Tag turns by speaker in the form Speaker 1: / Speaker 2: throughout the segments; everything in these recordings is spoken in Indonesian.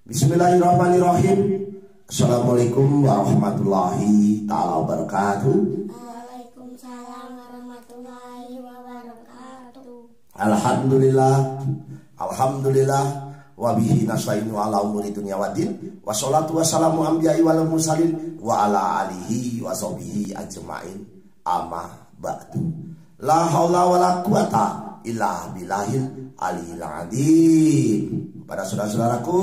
Speaker 1: Bismillahirrahmanirrahim. Assalamualaikum warahmatullahi ta'ala wabarakatuh.
Speaker 2: Waalaikumsalam warahmatullahi wabarakatuh.
Speaker 1: Alhamdulillah wa bihi nasta'inu ala umuri dunya waddin. Wassalatu wassalamu anbiya'i wal mursalin wa ala alihi wa sahbihi ajma'in. Amma ba'du. La haula wala quwata illa billahil aliyil azim. Pada saudara-saudaraku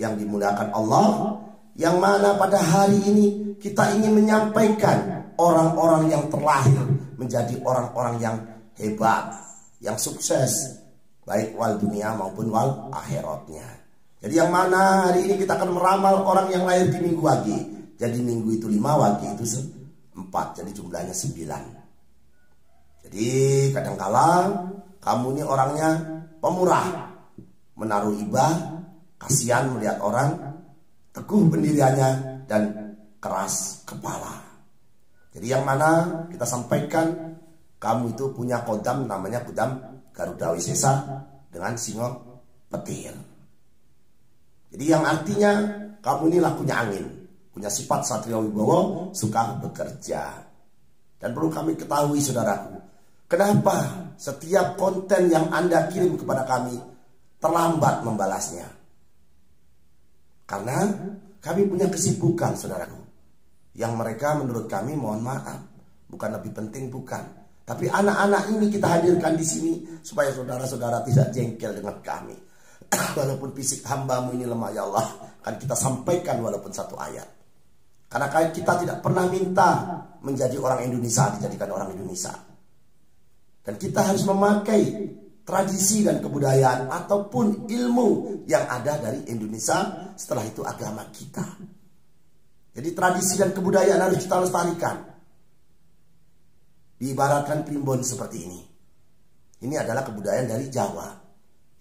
Speaker 1: yang dimuliakan Allah, yang mana pada hari ini kita ingin menyampaikan orang-orang yang terlahir menjadi orang-orang yang hebat, yang sukses, baik wal dunia maupun wal akhiratnya. Jadi yang mana hari ini kita akan meramal orang yang lahir di minggu wage. Jadi minggu itu 5, wage itu 4, jadi jumlahnya 9. Jadi kadangkala kamu ini orangnya pemurah, menaruh ibah, kasihan melihat orang, teguh pendiriannya, dan keras kepala. Jadi yang mana kita sampaikan, kamu itu punya kodam namanya kodam Garuda Wisesa dengan singo petir. Jadi yang artinya kamu ini lakunya angin, punya sifat satria wibowo, suka bekerja. Dan perlu kami ketahui saudaraku, kenapa setiap konten yang Anda kirim kepada kami terlambat membalasnya? Karena kami punya kesibukan saudaraku, yang mereka menurut kami mohon maaf bukan lebih penting, bukan. Tapi anak-anak ini kita hadirkan di sini supaya saudara-saudara tidak jengkel dengan kami. Walaupun fisik hambamu ini lemah ya Allah, kan kita sampaikan walaupun satu ayat. Karena kita tidak pernah minta menjadi orang Indonesia, dijadikan orang Indonesia. Dan kita harus memakai tradisi dan kebudayaan ataupun ilmu yang ada dari Indonesia, setelah itu agama kita. Jadi tradisi dan kebudayaan harus kita lestarikan. Diibaratkan primbon seperti ini. Ini adalah kebudayaan dari Jawa.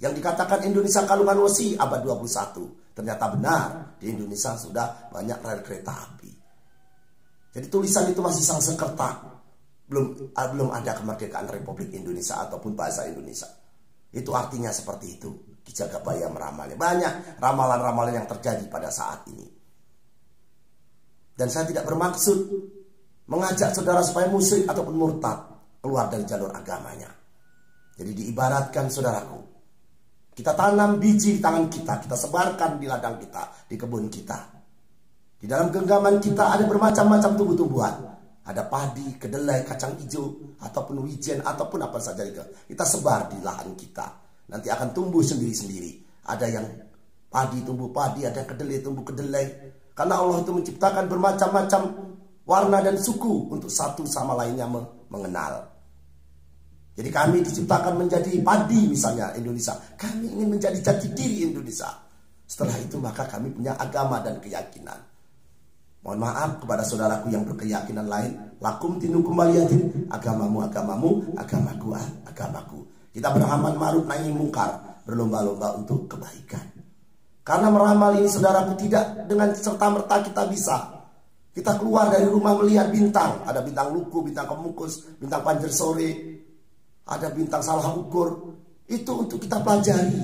Speaker 1: Yang dikatakan Indonesia kalungan wesi abad 21. Ternyata benar, di Indonesia sudah banyak rel kereta api. Jadi tulisan itu masih Sanskerta. Belum ada kemerdekaan Republik Indonesia ataupun bahasa Indonesia. Itu artinya seperti itu. Ki Jagabaya meramalnya. Banyak ramalan-ramalan yang terjadi pada saat ini. Dan saya tidak bermaksud mengajak saudara supaya musyrik ataupun murtad keluar dari jalur agamanya. Jadi diibaratkan saudaraku, kita tanam biji di tangan kita, kita sebarkan di ladang kita, di kebun kita. Di dalam genggaman kita ada bermacam-macam tumbuh-tumbuhan. Ada padi, kedelai, kacang hijau, ataupun wijen, ataupun apa saja itu. Kita sebar di lahan kita. Nanti akan tumbuh sendiri-sendiri. Ada yang padi tumbuh padi, ada yang kedelai tumbuh kedelai. Karena Allah itu menciptakan bermacam-macam warna dan suku untuk satu sama lainnya mengenal. Jadi kami diciptakan menjadi padi misalnya Indonesia. Kami ingin menjadi jati diri Indonesia. Setelah itu maka kami punya agama dan keyakinan. Mohon maaf kepada saudaraku yang berkeyakinan lain. Lakum dinukum waliyatin. Agamamu, agamaku. Kita beramal ma'ruf nahi mungkar. Berlomba-lomba untuk kebaikan. Karena meramal ini saudaraku tidak dengan serta-merta kita bisa. Kita keluar dari rumah melihat bintang. Ada bintang luku, bintang kemukus, bintang panjer sore. Ada bintang salah ukur. Itu untuk kita pelajari.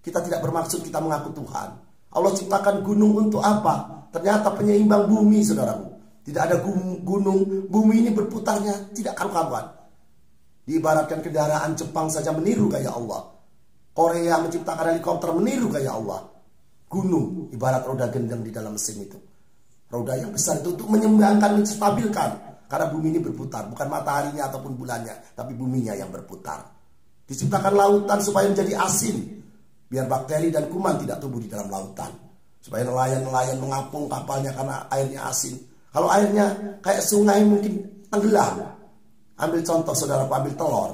Speaker 1: Kita tidak bermaksud kita mengaku Tuhan. Allah ciptakan gunung untuk apa? Ternyata penyeimbang bumi saudaraku. Tidak ada gunung, bumi ini berputarnya tidak karu-karuan. Diibaratkan kendaraan Jepang saja meniru gaya Allah. Korea menciptakan helikopter meniru gaya Allah. Gunung ibarat roda gendang di dalam mesin itu. Roda yang besar itu untuk menyeimbangkan, menstabilkan. Karena bumi ini berputar, bukan mataharinya ataupun bulannya, tapi buminya yang berputar. Diciptakan lautan supaya menjadi asin, biar bakteri dan kuman tidak tumbuh di dalam lautan. Supaya nelayan-nelayan mengapung kapalnya karena airnya asin. Kalau airnya kayak sungai mungkin tenggelam. Ambil contoh saudara, ambil telur,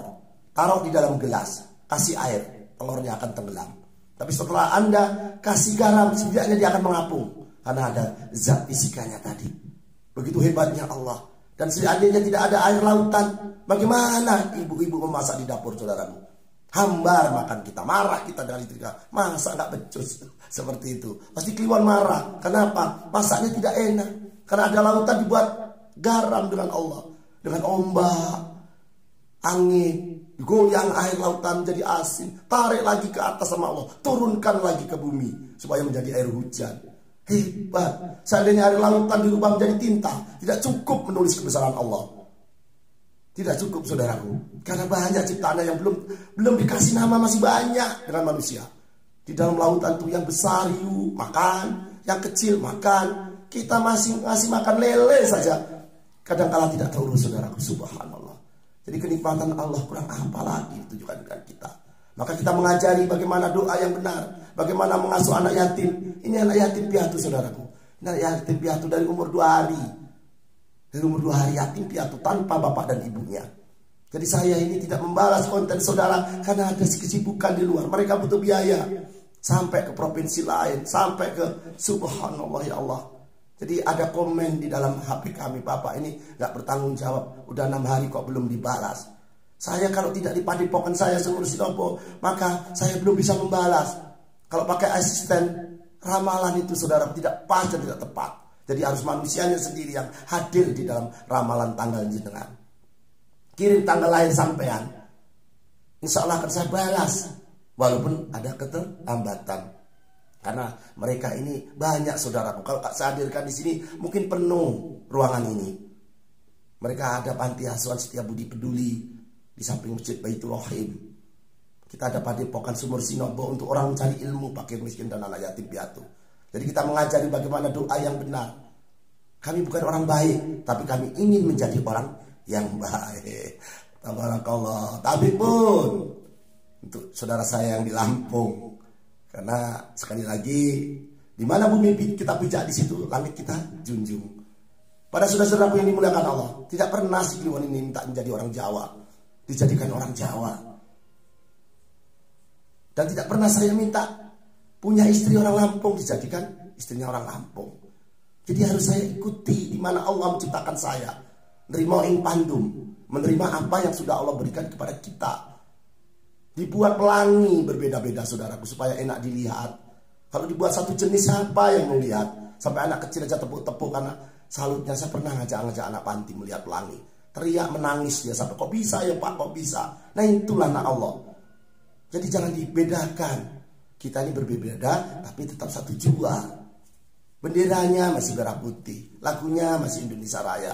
Speaker 1: taruh di dalam gelas, kasih air, telurnya akan tenggelam. Tapi setelah Anda kasih garam, setidaknya dia akan mengapung. Karena ada zat fisikanya tadi. Begitu hebatnya Allah. Dan seandainya tidak ada air lautan, bagaimana ibu-ibu memasak di dapur saudaramu? Hambar makan kita, marah kita dengan istrinya. Masa nggak becus? Seperti itu. Pasti kliwon marah. Kenapa? Masaknya tidak enak. Karena ada lautan dibuat garam dengan Allah. Dengan ombak, angin, goyang air lautan jadi asin. Tarik lagi ke atas sama Allah. Turunkan lagi ke bumi. supaya menjadi air hujan. Hebat. Seandainya air lautan dirubah menjadi tinta, tidak cukup menulis kebesaran Allah. Tidak cukup saudaraku. Karena banyak ciptaan yang belum dikasih nama, masih banyak dengan manusia. Di dalam lautan itu yang besar hiu makan, yang kecil makan. Kita masih ngasih makan lele saja. Kadang-kala tidak terurus saudaraku, subhanallah. Jadi kenikmatan Allah kurang apa lagi ditujukan dengan kita. Maka kita mengajari bagaimana doa yang benar, bagaimana mengasuh anak yatim. Ini anak yatim piatu saudaraku. Ini anak yatim piatu dari umur 2 hari. Dari umur 2 hari yatim piatu tanpa bapak dan ibunya. Jadi saya ini tidak membalas konten saudara karena ada kesibukan di luar. Mereka butuh biaya. Sampai ke provinsi lain, sampai ke subhanallah ya Allah. Jadi ada komen di dalam HP kami, Bapak ini gak bertanggung jawab. Udah 6 hari kok belum dibalas. Saya kalau tidak di padepokan saya seumur Sinopo, maka saya belum bisa membalas. Kalau pakai asisten, ramalan itu saudara tidak pas dan tidak tepat. Jadi harus manusianya sendiri yang hadir di dalam ramalan tanggal jenengan. Kirim tanggal lahir sampean, insya Allah akan saya balas. Walaupun ada keterlambatan. Karena mereka ini banyak saudaraku. Kalau saya hadirkan di sini mungkin penuh ruangan ini. Mereka ada panti asuhan Setiabudi Peduli di samping Masjid Baitur Rahim. Kita ada padepokan Sumur Sinobo untuk orang mencari ilmu, fakir miskin dan anak yatim piatu. Jadi kita mengajari bagaimana doa yang benar. Kami bukan orang baik, tapi kami ingin menjadi orang yang baik. Tabarakallah. Tapi pun untuk saudara saya yang di Lampung, karena sekali lagi di mana bumi kita pijak di situ langit kita junjung. Pada saudara-saudaraku yang dimuliakan Allah, tidak pernah si Kliwon ini minta menjadi orang Jawa, dijadikan orang Jawa. Dan tidak pernah saya minta punya istri orang Lampung dijadikan istrinya orang Lampung. Jadi harus saya ikuti di mana Allah menciptakan saya. Nerima ing pandum, menerima apa yang sudah Allah berikan kepada kita. Dibuat pelangi berbeda-beda saudaraku supaya enak dilihat. Kalau dibuat satu jenis siapa yang melihat? Sampai anak kecil aja tepuk-tepuk karena salutnya. Saya pernah ngajak anak panti melihat pelangi. Teriak menangis dia sampai kok bisa ya Pak, kok bisa. Nah itulah anak Allah. Jadi jangan dibedakan. Kita ini berbeda tapi tetap satu jua. Benderanya masih merah putih, lagunya masih Indonesia Raya.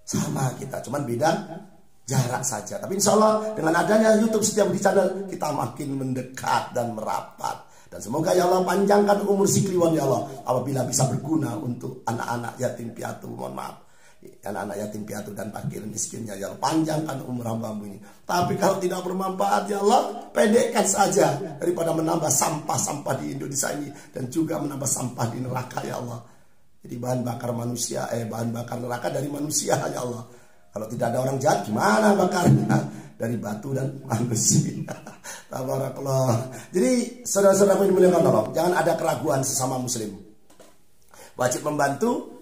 Speaker 1: Sama kita, cuman beda jarak saja. Tapi insya Allah dengan adanya YouTube Setiabudi Channel kita makin mendekat dan merapat. Dan semoga ya Allah panjangkan umur si Kliwon ya Allah, apabila bisa berguna untuk anak-anak yatim piatu. Mohon maaf, anak-anak yatim piatu dan fakir miskinnya ya Allah, panjangkan umur hamba-Mu ini. Tapi kalau tidak bermanfaat ya Allah, pendekkan saja daripada menambah sampah-sampah di Indonesia ini dan juga menambah sampah di neraka ya Allah. Jadi bahan bakar manusia, bahan bakar neraka dari manusia ya Allah. Kalau tidak ada orang jahat gimana bakarnya? Dari batu dan manusia. Tabarakallah. Jadi saudara-saudara yang dimuliakan Allah, jangan ada keraguan sesama muslim. Wajib membantu.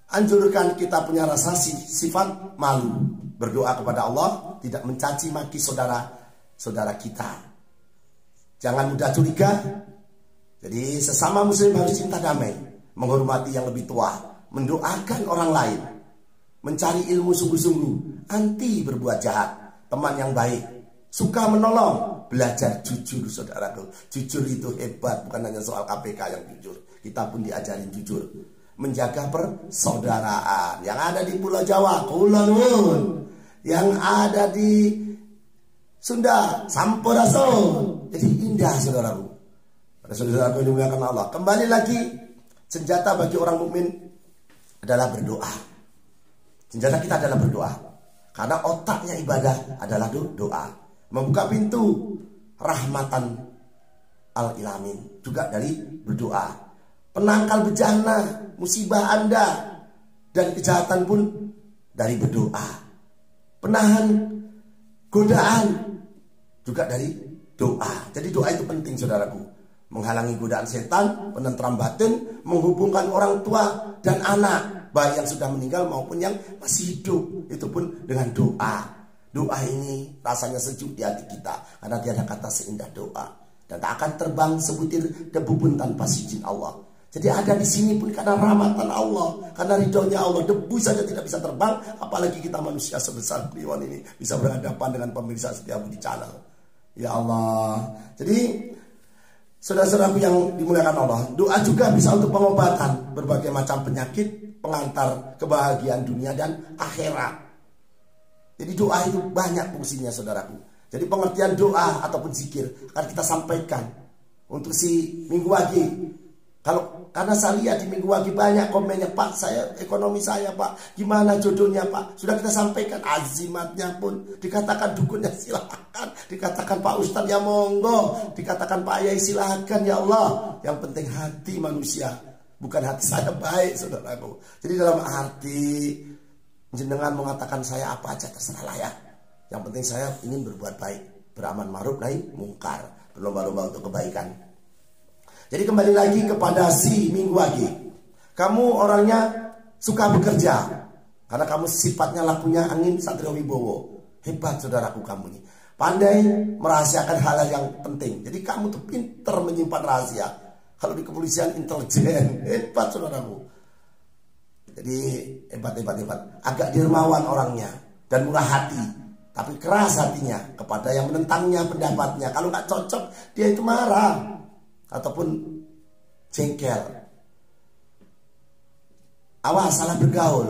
Speaker 1: Anjurkan kita punya rasa sifat malu. Berdoa kepada Allah, tidak mencaci maki saudara kita. Jangan mudah curiga. Jadi sesama muslim harus cinta damai, menghormati yang lebih tua, mendoakan orang lain, mencari ilmu sungguh-sungguh, anti berbuat jahat, teman yang baik, suka menolong, belajar jujur saudaraku. Jujur itu hebat, bukan hanya soal KPK yang jujur. Kita pun diajarin jujur. Menjaga persaudaraan yang ada di Pulau Jawa, Kula Nuwun, yang ada di Sunda, Sampurasun. Jadi indah saudaraku. Pada saudaraku yang dimuliakan Allah, kembali lagi, senjata bagi orang mukmin adalah berdoa. Senjata kita adalah berdoa. Karena otaknya ibadah adalah doa. Membuka pintu rahmatan al-ilamin juga dari berdoa. Penangkal bencana, musibah Anda dan kejahatan pun dari berdoa. Penahan godaan juga dari doa. Jadi doa itu penting saudaraku. Menghalangi godaan setan, penentram batin, menghubungkan orang tua dan anak, baik yang sudah meninggal maupun yang masih hidup. Itu pun dengan doa. Doa ini rasanya sejuk di hati kita, karena tiada kata seindah doa. Dan tak akan terbang sebutir debu pun tanpa izin Allah. Jadi ada di sini pun karena rahmatan Allah, karena ridhonya Allah. Debu saja tidak bisa terbang, apalagi kita manusia sebesar Kliwon ini bisa berhadapan dengan pemirsa Setiabudi Channel. Ya Allah. Jadi Saudara-saudaraku yang dimuliakan Allah, doa juga bisa untuk pengobatan berbagai macam penyakit, pengantar kebahagiaan dunia dan akhirat. Jadi doa itu banyak fungsinya saudaraku. Jadi pengertian doa ataupun zikir akan kita sampaikan untuk si minggu pagi. Karena saya lihat di minggu pagi banyak komennya, Pak, saya ekonomi saya, Pak, gimana jodohnya, Pak. Sudah kita sampaikan azimatnya pun, dikatakan dukunnya silakan, dikatakan Pak Ustadz ya monggo, dikatakan Pak Yai silakan ya Allah. Yang penting hati manusia, bukan hati saya baik saudaraku. Jadi dalam arti jenengan mengatakan saya apa aja terserah lah ya. Yang penting saya ingin berbuat baik, beramal ma'ruf nahi mungkar, berlomba-lomba untuk kebaikan. Jadi kembali lagi kepada si minggu pagi. Kamu orangnya suka bekerja karena kamu sifatnya lakunya angin satrio wibowo. Hebat saudaraku kamu ini. Pandai merahasiakan hal yang penting. Jadi kamu tuh pinter menyimpan rahasia. Kalau di kepolisian intelijen. Hebat saudaraku. Jadi hebat. Agak dermawan orangnya dan murah hati. Tapi keras hatinya kepada yang menentangnya pendapatnya. Kalau nggak cocok dia itu marah ataupun jengkel. Awas salah bergaul.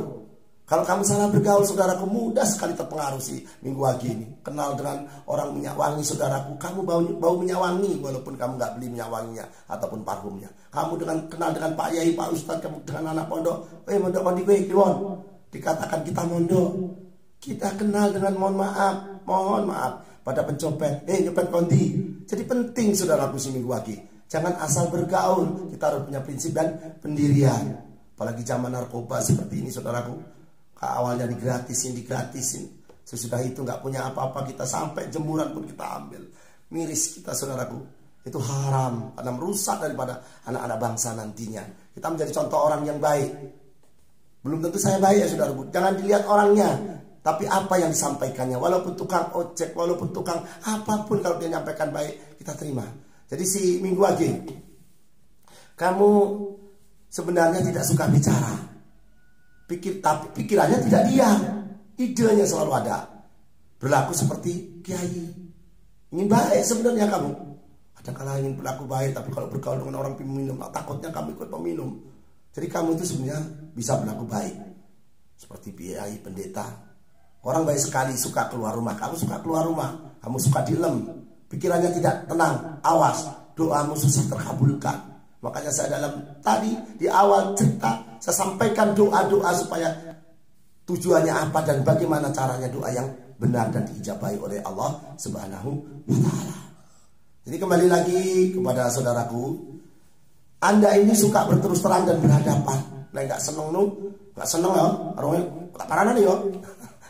Speaker 1: Kalau kamu salah bergaul saudaraku, mudah sekali terpengaruh si minggu pagi ini. Kenal dengan orang minyak wangi saudaraku, kamu bau minyak wangi walaupun kamu nggak beli minyak wanginya ataupun parfumnya. Kamu kenal dengan Pak Yai, Pak Ustadz, kamu dengan anak pondok, mondok kondi kowe kliwon. Dikatakan kita mondok. Kita kenal dengan mohon maaf pada pencopet, nyopet kondi. Jadi penting saudaraku si minggu pagi. Jangan asal bergaul, kita harus punya prinsip dan pendirian. Apalagi zaman narkoba seperti ini saudaraku. Awalnya digratisin. Sesudah itu nggak punya apa-apa, kita sampai jemuran pun kita ambil. Miris kita saudaraku. Itu haram, karena merusak daripada anak-anak bangsa nantinya. Kita menjadi contoh orang yang baik. Belum tentu saya baik ya saudaraku. Jangan dilihat orangnya, tapi apa yang disampaikannya. Walaupun tukang ojek, walaupun tukang apapun, kalau dia nyampaikan baik, kita terima. Jadi si minggu pagi, kamu sebenarnya tidak suka bicara, tapi pikirannya tidak diam, idenya selalu ada. Berlaku seperti kiai, ingin baik sebenarnya kamu. Kadang-kadang ingin berlaku baik, tapi kalau bergaul dengan orang peminum, takutnya kamu ikut peminum. Jadi kamu itu sebenarnya bisa berlaku baik, seperti kiai, pendeta. Orang baik sekali suka keluar rumah, kamu suka keluar rumah, kamu suka dilem. Pikirannya tidak tenang, awas, doamu susah terkabulkan. Makanya saya tadi di awal cerita, saya sampaikan doa-doa supaya tujuannya apa dan bagaimana caranya doa yang benar dan diijabahi oleh Allah Subhanahu wa Ta'ala. Jadi kembali lagi kepada saudaraku, Anda ini suka berterus terang dan berhadapan. Nah, nggak seneng ya, orangnya tak paranan ya.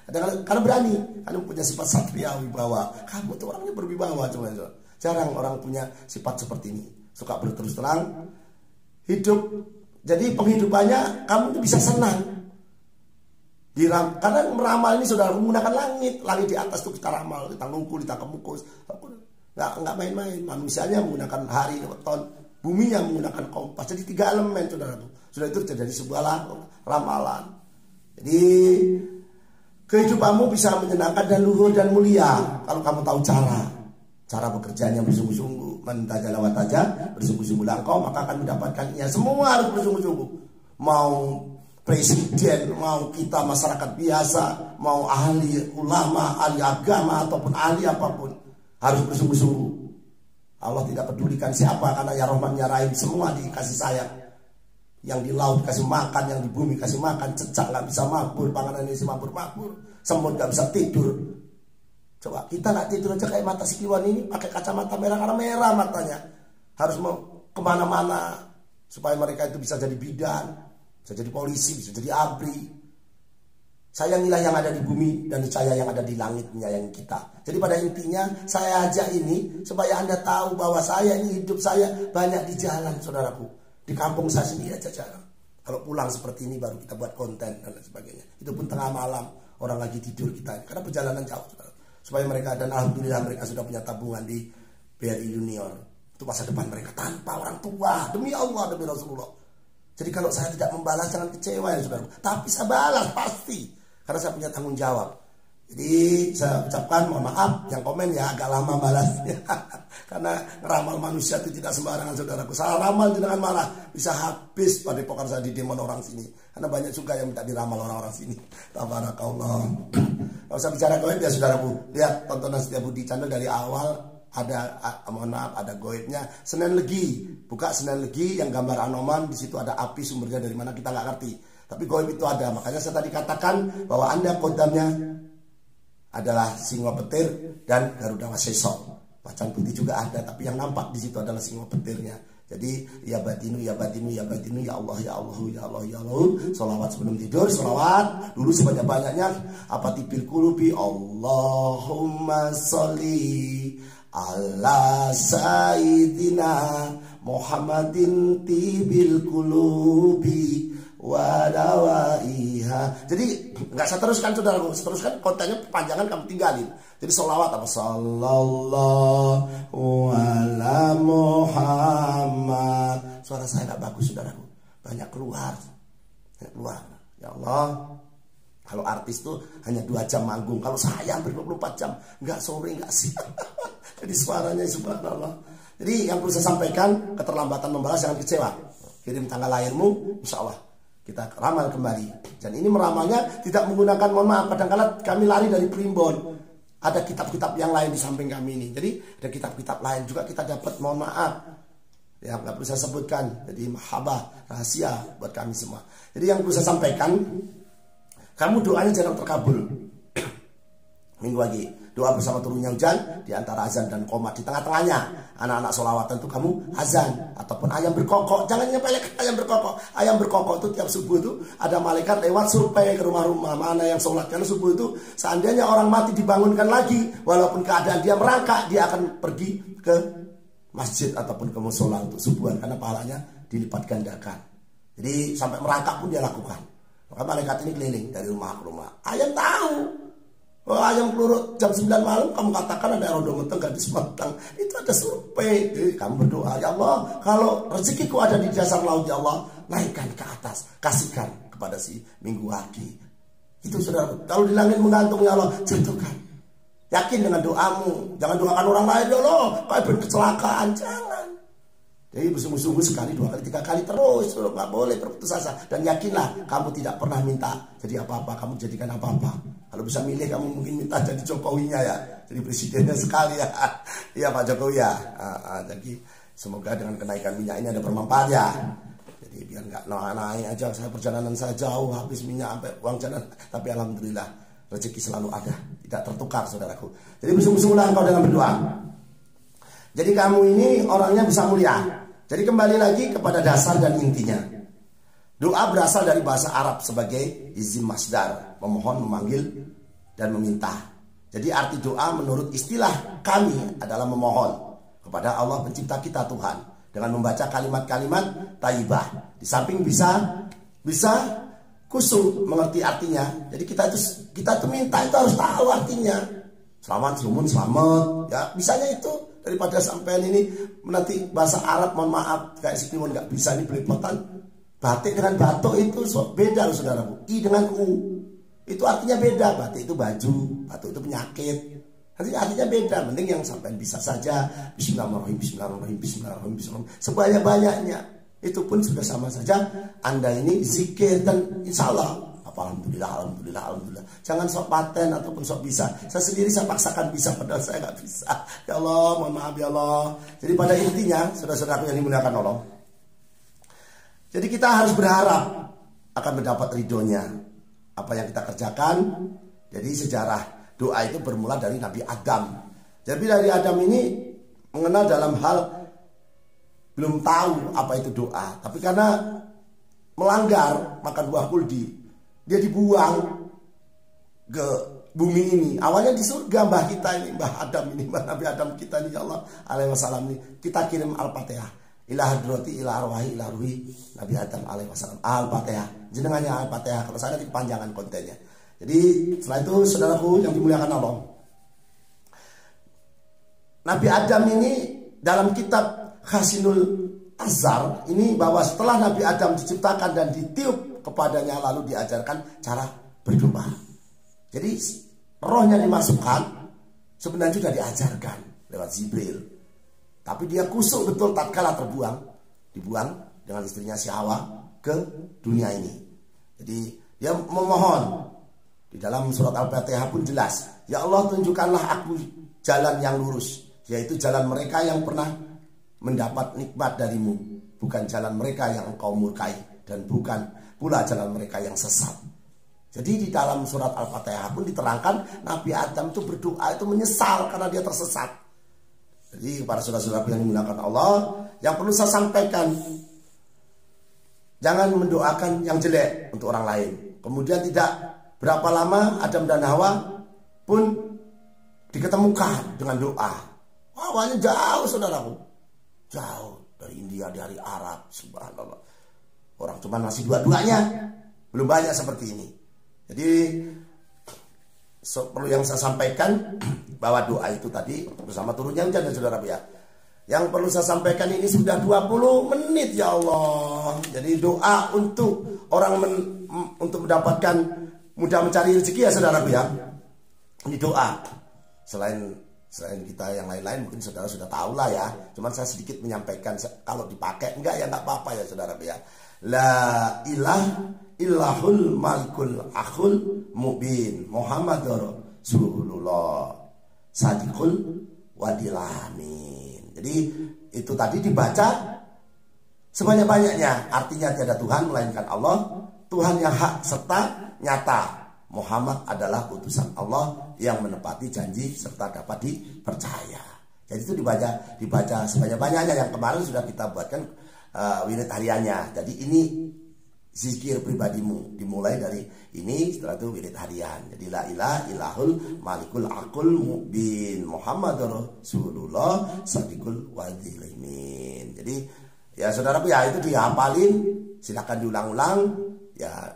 Speaker 1: Karena berani, kamu punya sifat satria wibawa. Kamu tuh orangnya berwibawa cuma. Jarang orang punya sifat seperti ini. Suka berterus terang, hidup. Jadi penghidupannya kamu tuh bisa senang. Karena meramal ini sudah menggunakan langit di atas tuh kita ramal, kita ngungkul, kita kemukus. Nggak main-main. Manusianya menggunakan hari, tahun, buminya menggunakan kompas. Jadi 3 elemen saudara. Sudah itu terjadi sebuah ramalan. Jadi kehidupanmu bisa menyenangkan dan luhur dan mulia kalau kamu tahu cara bekerjanya bersungguh-sungguh, mentajala wataja, bersungguh-sungguh langkau, maka akan mendapatkannya. Semua harus bersungguh-sungguh. Mau presiden, mau kita masyarakat biasa, mau ahli ulama, ahli agama ataupun ahli apapun, harus bersungguh-sungguh. Allah tidak pedulikan siapa, karena ya Rahman ya Rahim, semua dikasih sayang. Yang di laut kasih makan, yang di bumi kasih makan, cecak nggak bisa makmur, panganan ini makmur, semut nggak bisa tidur. Coba kita nggak tidur aja kayak mata si Kliwon ini, pakai kacamata merah karena merah matanya, harus mau kemana-mana supaya mereka itu bisa jadi bidan, bisa jadi polisi, bisa jadi abri. Sayangilah yang ada di bumi dan saya yang ada di langit menyayangi kita. Jadi pada intinya saya ajak ini supaya Anda tahu bahwa saya ini hidup saya banyak di jalan saudaraku. Di kampung saya sendiri aja jarang. Kalau pulang seperti ini baru kita buat konten dan lain sebagainya. Itu pun tengah malam, orang lagi tidur kita. Karena perjalanan jauh. Supaya mereka, dan alhamdulillah mereka sudah punya tabungan di BRI Junior. Itu masa depan mereka tanpa orang tua. Demi Allah, demi Rasulullah. Jadi kalau saya tidak membalas jangan kecewa ya saudara. Tapi saya balas pasti. Karena saya punya tanggung jawab. Jadi saya ucapkan mohon maaf yang komen ya agak lama balasnya. Karena ngeramal manusia itu tidak sembarangan saudaraku. Salah ramal dengan malah bisa habis pada pokan saya di demon orang sini. Karena banyak juga yang minta diramal orang-orang sini. Tabarakallah. Gak usah bicara goib ya saudaraku. Lihat tontonan Setia Budi channel dari awal ada mohon maaf ada goibnya. Senin Legi, buka Senin Legi yang gambar Anoman, di situ ada api sumbernya dari mana kita nggak ngerti. Tapi goib itu ada. Makanya saya tadi katakan bahwa Anda kodamnya adalah singa petir dan Garuda Wasesa. Macan putih juga ada, tapi yang nampak di situ adalah singa petirnya. Jadi ya batinu ya batinu ya batinu ya Allah ya Allah ya Allah ya Allah. Salawat sebelum tidur, salawat dulu sebanyak-banyaknya. Apa tipil kulubi Allahumma sholli ala sayyidina Muhammadin tibil kulubi wadawaiha. Jadi nggak saya teruskan saudaraku, teruskan kontennya panjangan kamu tinggalin. Jadi sholawat apa sallallahu ala Muhammad. Suara saya nggak bagus saudaraku, banyak keluar. Ya Allah, kalau artis tuh hanya 2 jam manggung, kalau saya hampir 24 jam, nggak sore nggak siang. Jadi suaranya subhanallah. Jadi yang perlu saya sampaikan, keterlambatan membalas jangan kecewa. Kirim tanggal lahirmu, insya Allah kita ramal kembali. Dan ini meramalnya tidak menggunakan, mohon maaf, kadang-kadang kami lari dari primbon. Ada kitab-kitab yang lain di samping kami ini. Jadi ada kitab-kitab lain juga kita dapat, mohon maaf. Ya nggak perlu saya sebutkan. Jadi mahabah, rahasia buat kami semua. Jadi yang perlu saya sampaikan, kamu doanya jangan terkabul. Minggu lagi doa bersama turunnya hujan di antara azan dan qomat, di tengah-tengahnya anak-anak sholawatan itu kamu azan ataupun ayam berkokok. Jangan nyepelekan ayam berkokok. Ayam berkokok itu tiap subuh itu ada malaikat lewat survei ke rumah-rumah mana yang sholat. Karena subuh itu seandainya orang mati dibangunkan lagi, walaupun keadaan dia merangkak, dia akan pergi ke masjid ataupun ke musola untuk subuhan, karena pahalanya dilipat gandakan. Jadi sampai merangkak pun dia lakukan. Maka malaikat ini keliling dari rumah ke rumah. Ayam tahu. Oh, ayam pelurut jam 9 malam kamu katakan ada rodo menteng gadis matang. Itu ada survei. Jadi kamu berdoa, ya Allah, kalau rezekiku ada di dasar laut, ya Allah, naikkan ke atas, kasihkan kepada si Minggu Wage. Itu saudara. Kalau di langit menggantung, ya Allah, jatuhkan. Yakin dengan doamu. Jangan doakan orang lain, ya Allah, kayak kecelakaan. Jangan. Jadi bersungguh-sungguh sekali, 2 kali, 3 kali terus, nggak boleh berputus asa. Dan yakinlah kamu tidak pernah minta jadi apa-apa, kamu jadikan apa-apa. Kalau bisa milih, kamu mungkin minta jadi Jokowinya ya, jadi presidennya sekali ya. Iya Pak Jokowi ya. Jadi semoga dengan kenaikan minyak ini ada bermanfaat ya. Jadi biar nggak naik aja, saya perjalanan saya jauh, habis minyak sampai uang jalan. Tapi alhamdulillah rezeki selalu ada, tidak tertukar saudaraku. Jadi bersungguh-sungguhlah engkau dalam berdoa. Jadi kamu ini orangnya bisa mulia. Jadi kembali lagi kepada dasar dan intinya. Doa berasal dari bahasa Arab sebagai izin masdar, memohon, memanggil, dan meminta. Jadi arti doa menurut istilah kami adalah memohon kepada Allah pencipta kita Tuhan dengan membaca kalimat-kalimat thayyibah. Di samping bisa khusyuk mengerti artinya. Jadi kita tuh minta itu harus tahu artinya. Selamat, sumun, selamat. Ya bisanya itu. Daripada sampean ini nanti bahasa Arab, mohon maaf, kayak si Kliwon nggak bisa, ini belepotan. Batik dengan batuk itu beda loh saudaraku. I dengan U itu artinya beda. Batik itu baju, batuk itu penyakit. Nanti artinya beda. Mending yang sampean bisa saja. Bismillahirrahmanirrahim, bismillahirrahmanirrahim, bismillahirrahmanirrahim, bismillahirrahmanirrahim. Sebanyak-banyaknya. Itu pun sudah sama saja. Anda ini zikir dan insya Allah. Alhamdulillah, alhamdulillah, alhamdulillah. Jangan sok paten ataupun sok bisa. Saya sendiri saya paksakan bisa, padahal saya nggak bisa. Ya Allah, mohon maaf ya Allah. Jadi pada intinya, saudara-saudaraku yang dimuliakan Allah, jadi kita harus berharap akan mendapat ridhonya apa yang kita kerjakan. Jadi sejarah doa itu bermula dari Nabi Adam. Jadi dari Adam ini mengenal dalam hal belum tahu apa itu doa, tapi karena melanggar makan buah kuldi, dia dibuang ke bumi ini. Awalnya di surga mbah kita ini, mbah Adam ini, mbah Nabi Adam kita ini, ya Allah alaihi wasallam ini. Kita kirim Al-Fatihah. Ila hadrati ila arwahi ila ruhi Nabi Adam alaihi wasallam. Al-Fatihah. Jenengannya Al-Fatihah. Kalau saya nanti kepanjangan kontennya. Jadi setelah itu saudaraku yang dimuliakan Allah, Nabi Adam ini dalam kitab Khasinul Azhar ini bahwa setelah Nabi Adam diciptakan dan ditiup kepadanya lalu diajarkan cara berdoa. Jadi rohnya dimasukkan, sebenarnya sudah diajarkan lewat Jibril. Tapi dia kusuk betul tatkala dibuang dengan istrinya si Hawa ke dunia ini. Jadi dia memohon. Di dalam surat Al-Fatihah pun jelas, ya Allah tunjukkanlah aku jalan yang lurus, yaitu jalan mereka yang pernah mendapat nikmat darimu, bukan jalan mereka yang engkau murkai, dan bukan pula jalan mereka yang sesat. Jadi di dalam surat Al-Fatihah pun diterangkan Nabi Adam itu berdoa itu menyesal karena dia tersesat. Jadi para saudara-saudara yang dimuliakan Allah, yang perlu saya sampaikan, jangan mendoakan yang jelek untuk orang lain. Kemudian tidak berapa lama Adam dan Hawa pun diketemukan dengan doa. Awalnya jauh saudaraku, jauh dari India, dari Arab, subhanallah. Orang cuma masih dua-duanya, belum banyak seperti ini. Jadi perlu yang saya sampaikan bahwa doa itu tadi bersama turunnya hujan ya saudara ya. Yang perlu saya sampaikan ini sudah 20 menit ya Allah. Jadi doa untuk orang untuk mendapatkan mudah mencari rezeki ya saudara ya. Ini doa. Selain kita yang lain-lain mungkin saudara sudah tahu lah ya. Cuman saya sedikit menyampaikan, kalau dipakai enggak ya enggak apa-apa ya saudara ya. La ilaha illahul malikul akhul mubin Muhammadur Rasulullah sadiqul wadilamin. Jadi itu tadi dibaca sebanyak-banyaknya. Artinya tiada Tuhan melainkan Allah, Tuhan yang hak serta nyata. Muhammad adalah utusan Allah yang menepati janji serta dapat dipercaya. Jadi itu dibaca sebanyak-banyaknya. Yang kemarin sudah kita buatkan wirid hariannya. Jadi ini zikir pribadimu, dimulai dari ini, setelah itu wirid harian. Jadi la ilaha illahul malikul aqul mubin Muhammadur Rasulullah sadiqul wadilamin. Jadi ya saudara ya itu dihafalin, silakan diulang-ulang ya.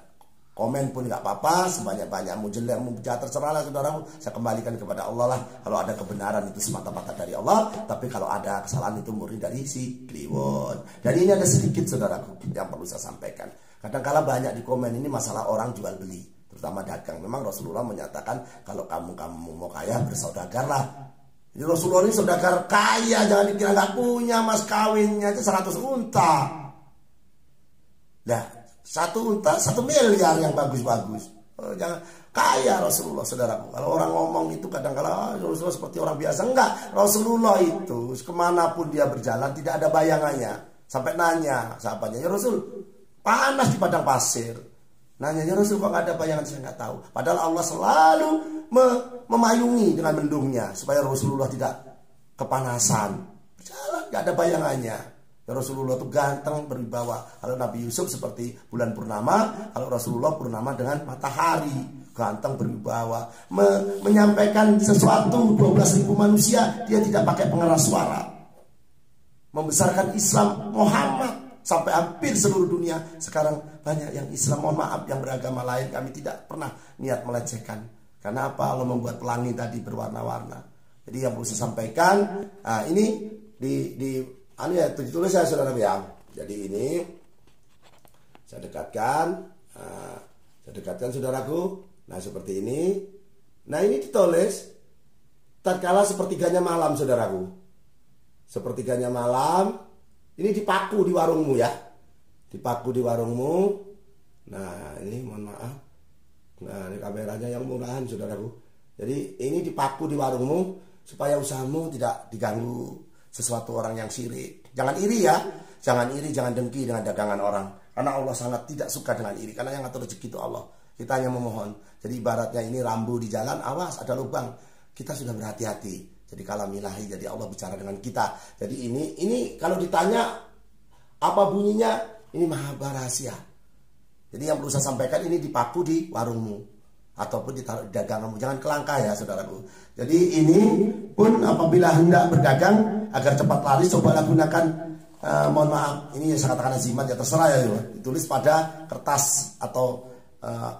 Speaker 1: Komen pun nggak apa-apa, sebanyak-banyak mau jelek mau jahat terserah lah saudaraku. Saya kembalikan kepada Allah lah. Kalau ada kebenaran itu semata-mata dari Allah, tapi kalau ada kesalahan itu murni dari si Kliwon. Dan ini ada sedikit saudaraku yang perlu saya sampaikan. Kadang-kala banyak di komen ini masalah orang jual beli, terutama dagang. Memang Rasulullah menyatakan kalau kamu mau kaya bersaudagarlah. Jadi Rasulullah ini saudagar kaya, jangan dikira nggak punya, mas kawinnya itu 100 unta. Nah, 1 unta 1 miliar yang bagus-bagus. Jangan kaya Rasulullah saudaraku. Kalau orang ngomong itu kadang-kala Rasulullah seperti orang biasa. Enggak, Rasulullah itu kemanapun dia berjalan tidak ada bayangannya. Sampai nanya sahabatnya, ya Rasul panas di padang pasir. Nanya, ya Rasul kok gak ada bayangan? Saya nggak tahu. Padahal Allah selalu memayungi dengan mendungnya supaya Rasulullah tidak kepanasan. Berjalan gak ada bayangannya. Ya Rasulullah itu ganteng berwibawa. Kalau Nabi Yusuf seperti bulan purnama, kalau Rasulullah purnama dengan matahari, ganteng berwibawa. Menyampaikan sesuatu 12.000 manusia, dia tidak pakai pengeras suara. Membesarkan Islam Muhammad sampai hampir seluruh dunia. Sekarang banyak yang Islam, mohon maaf, yang beragama lain. Kami tidak pernah niat melecehkan. Karena apa? Allah membuat pelangi tadi berwarna-warna. Jadi yang perlu saya sampaikan, ini ditulis ya saudara ya. Jadi ini saya dekatkan saudaraku. Nah seperti ini. Nah ini ditulis tatkala sepertiganya malam saudaraku. Sepertiganya malam. Ini dipaku di warungmu ya. Dipaku di warungmu. Nah ini mohon maaf. Nah ini kameranya yang murahan saudaraku. Jadi ini dipaku di warungmu supaya usahamu tidak diganggu sesuatu orang yang syirik. Jangan iri ya. Jangan iri, jangan dengki dengan dagangan orang. Karena Allah sangat tidak suka dengan iri. Karena yang ngatur rezeki itu Allah. Kita hanya memohon. Jadi ibaratnya ini rambu di jalan, awas ada lubang. Kita sudah berhati-hati. Jadi kalamilahi, jadi Allah bicara dengan kita. Jadi ini kalau ditanya apa bunyinya, ini maha rahasia. Jadi yang perlu saya sampaikan, ini dipaku di warungmu ataupun ditaruh di daganganmu. Jangan kelangka ya saudaraku. Jadi ini pun apabila hendak berdagang agar cepat laris, cobalah gunakan mohon maaf, ini saya katakan azimat ya terserah ya, ditulis pada kertas atau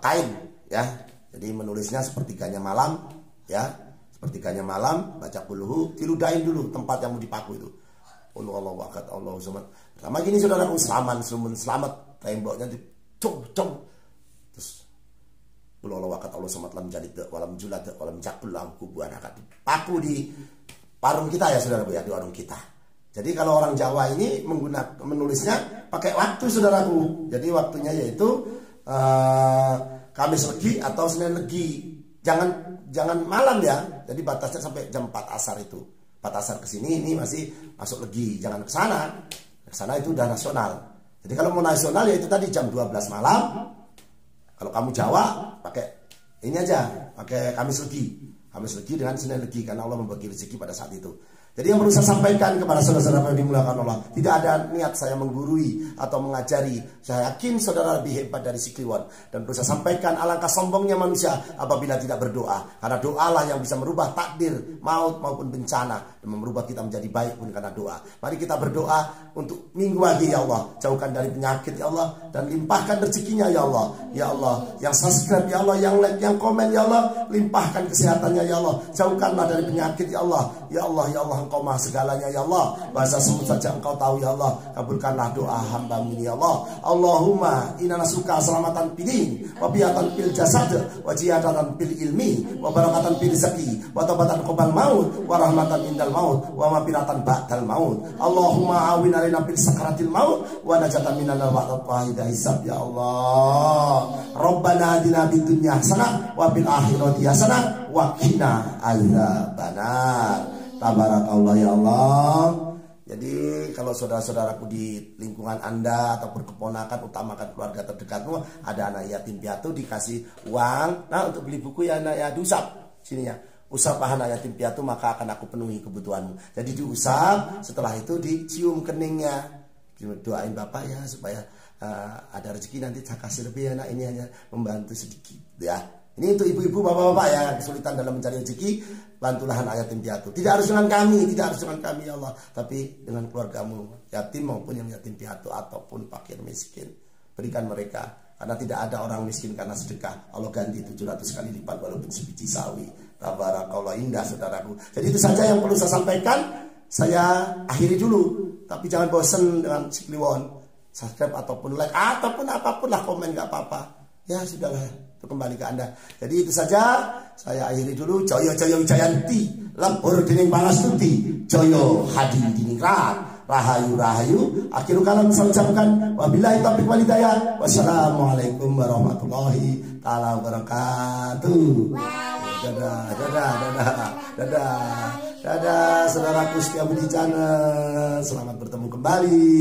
Speaker 1: kain ya. Jadi menulisnya sepertiganya malam ya, sepertiganya malam, baca qulhu, diludahin dulu tempat yang mau dipaku itu. Allahu akbar, Allahu samad. Sama gini saudaraku, selamat temboknya dicung terus Qul huwallahu ahad Allahu samad lam yalid walam yulad walam yakul lahu kufuwan ahad. Paku di warung kita ya saudara Bu ya, di warung kita. Jadi kalau orang Jawa ini menulisnya pakai waktu saudaraku. Jadi waktunya yaitu Kamis Legi atau Senin Legi. Jangan malam ya. Jadi batasnya sampai jam 4 asar itu. 4 asar ke sini ini masih masuk Legi. Jangan ke sana. Ke sana itu udah nasional. Jadi kalau mau nasional ya itu tadi jam 12 malam. Kalau kamu Jawa pakai ini aja, pakai Kamis Legi. Kamis Legi dengan Senin Legi karena Allah membagi rezeki pada saat itu. Jadi yang perlu saya sampaikan kepada saudara-saudara yang dimuliakan Allah, tidak ada niat saya menggurui atau mengajari. Saya yakin saudara lebih hebat dari si Kliwon. Dan perlu saya sampaikan alangkah sombongnya manusia apabila tidak berdoa. Karena doalah yang bisa merubah takdir, maut maupun bencana. Dan merubah kita menjadi baik pun karena doa. Mari kita berdoa untuk minggu lagi ya Allah. Jauhkan dari penyakit ya Allah. Dan limpahkan rezekinya ya Allah. Ya Allah, yang subscribe ya Allah, yang like, yang komen ya Allah. Limpahkan kesehatannya ya Allah. Jauhkanlah dari penyakit ya Allah. Ya Allah, ya Allah. Engkau maha segalanya ya Allah. Bahasa sebut saja engkau tahu ya Allah. Kabulkanlah doa hamba ini ya Allah. Allahumma inna nasuka selamatan pilin, wabiatan pil jasad, wajiyatan pil ilmi, wabarakatan pil rezeki, watabatan qobal maut, warahmatan indal maut, wamapiratan ba'dal maut. Allahumma awin alina pil sakaratil maut, wa najatan minal wa'ad qahidah hisab ya Allah. Rabbana adina bid dunya hasanah wa bil akhirati hasanah wa qina adzabannar. Tabarakallah ya Allah. Jadi kalau saudara-saudaraku di lingkungan Anda atau berkeponakan, utamakan keluarga terdekatmu, ada anak yatim piatu dikasih uang, nah untuk beli buku ya anak ya diusap sini ya. Usap anak yatim piatu maka akan aku penuhi kebutuhanmu. Jadi diusap, setelah itu dicium keningnya. Doain Bapak ya supaya ada rezeki nanti saya kasih lebih anak ini hanya membantu sedikit ya. Ini untuk ibu-ibu, bapak-bapak yang kesulitan dalam mencari rezeki, bantulah anak yatim piatu. Tidak harus dengan kami, tidak harus dengan kami ya Allah, tapi dengan keluargamu, yatim maupun yang yatim piatu ataupun fakir miskin. Berikan mereka, karena tidak ada orang miskin karena sedekah. Allah ganti 700 kali lipat walaupun sebiji sawi. Tabarakallah, indah saudaraku. Jadi itu saja yang perlu saya sampaikan. Saya akhiri dulu, tapi jangan bosan dengan si Kliwon. Subscribe ataupun like ataupun apapun lah, komen nggak apa-apa. Ya sudahlah. Kembali ke Anda. Jadi itu saja. Saya akhiri dulu. Joyo Joyo Wijayanti, lempur dening palastuti, Joyo hadi diningrat, rahayu rahayu. Akhirul kalam saya ucapkan wabillahi taufiq wal hidayah. Wassalamualaikum warahmatullahi taala wabarakatuh. Dadah saudaraku setia Budi Channel. Selamat bertemu kembali.